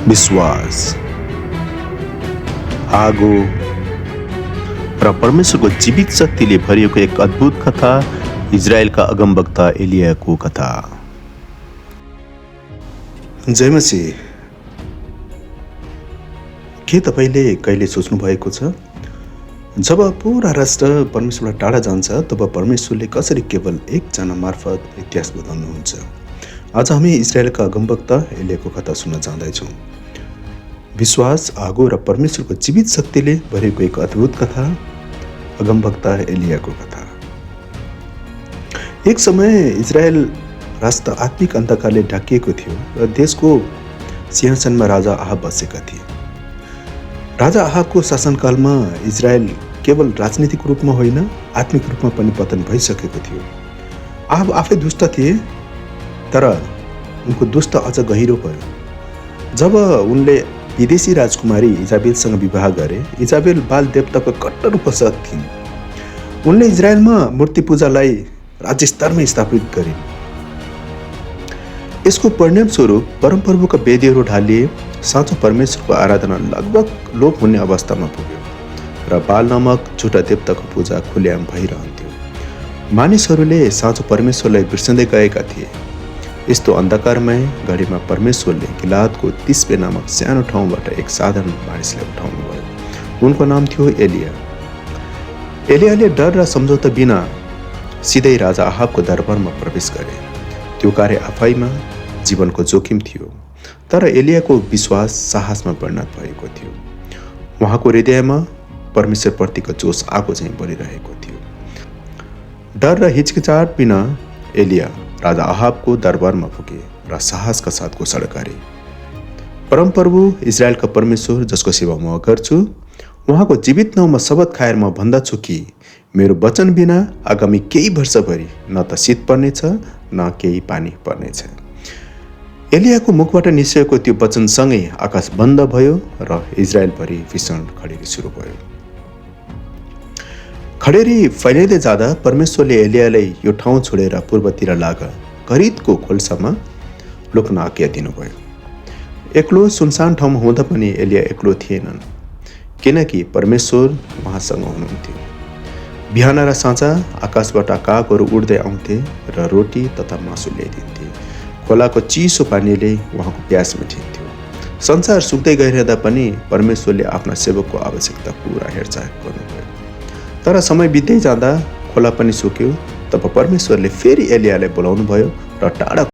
विश्वास, आगो र परमेश्वरको जीवित शक्तिले भरिएको एक अद्भुत कथा, इजरायलका अगमवक्ता एलियाको कथा। जय मसीह। के तपाईँले कहिले सोच्नु भएको छ, जब पुरा राष्ट्र परमेश्वरबाट टाढा जान्छ तब परमेश्वरले कसरी केवल एकजना मार्फत इतिहास बदल्नुहुन्छ। आज हामी इजरायलका अगमवक्ता एलियाको कथा सुन्न जाँदैछौँ। विश्वास, आगो र परमेश्वरको जीवित शक्तिले भरिएको एक अद्भुत कथा, अगमवक्ता एलियाको कथा। एक समय इजरायल राष्ट्र आत्मिक अन्धकारले ढाकिएको थियो र देशको सिंहासनमा राजा आहाब बसेका थिए। राजा आहाबको शासनकालमा इजरायल केवल राजनीतिक रूपमा होइन, आत्मिक रूपमा पनि पतन भइसकेको थियो। आहाब आफै दुष्ट थिए, तर उनको दुष्ट अझ गहिरो पर्यो जब उनले विदेशी राजकुमारी इजाबेलसँग विवाह गरे। इजाबेल बाल देवताको कट्टर उपासक थिइन्। उनले इजरायलमा मूर्ति पूजालाई राज्य स्तरमा स्थापित गरिन्। यसको परिणामस्वरूप परमप्रभुका वेदीहरू ढालिए। साँचो परमेश्वरको आराधना लगभग लोप हुने अवस्थामा पुग्यो र बाल नामक झुटा देवताको पूजा खुल्याम भइरहन्थ्यो। मानिसहरूले साँचो परमेश्वरलाई बिर्सँदै गएका थिए। यस्तो अन्धकारमय घडीमा परमेश्वरले गिलादको तिस्बे नामक सानो ठाउँबाट एक साधारण मानिसलाई उठाउनुभयो। उनको नाम थियो एलिया। एलियाले डर र सम्झौता बिना सिधै राजा आहाबको दरबारमा प्रवेश गरे। त्यो कार्य आफैमा जीवनको जोखिम थियो, तर एलियाको विश्वास साहसमा परिणत भएको थियो। उहाँको हृदयमा परमेश्वरप्रतिको जोस आगो चाहिँ बलिरहेको थियो। डर र हिचकिचाहट बिना एलिया राजा आहाबको दरबारमा पुगे र साहसका साथ घोषणा गरे, परमप्रभु इजरायलका परमेश्वर जसको सेवा म गर्छु, उहाँको जीवित नाउँमा शपथ खाएर म भन्दछु कि मेरो वचन बिना आगामी केही वर्षभरि न त शीत पर्नेछ न केही पानी पर्नेछ। एलियाको मुखबाट निस्केको त्यो वचनसँगै आकाश बन्द भयो र इजरायलभरि भीषण खडेरी सुरु भयो। खडेरी फैलिँदै जाँदा परमेश्वरले एलियालाई यो ठाउँ छोडेर पूर्वतिर लाग करितको खोल्सामा लुक्न आज्ञा दिनुभयो। एक्लो सुनसान ठाउँमा हुँदा पनि एलिया एक्लो थिएनन्, किनकि परमेश्वर उहाँसँग हुनुहुन्थ्यो। बिहान र साँझ आकाशबाट कागहरू उड्दै आउँथे र रोटी तथा मासु ल्याइदिन्थे। खोलाको चिसो पानीले उहाँको प्यास मेटिन्थ्यो। संसार सुक्दै गइरहँदा पनि परमेश्वरले आफ्ना सेवकको आवश्यकता पुरा हेरचाह गर्नुभयो। तर समय बित्दै जाँदा खोला पनि सुक्यो। तब परमेश्वरले फेरि एलियालाई बोलाउनु भयो र टाढा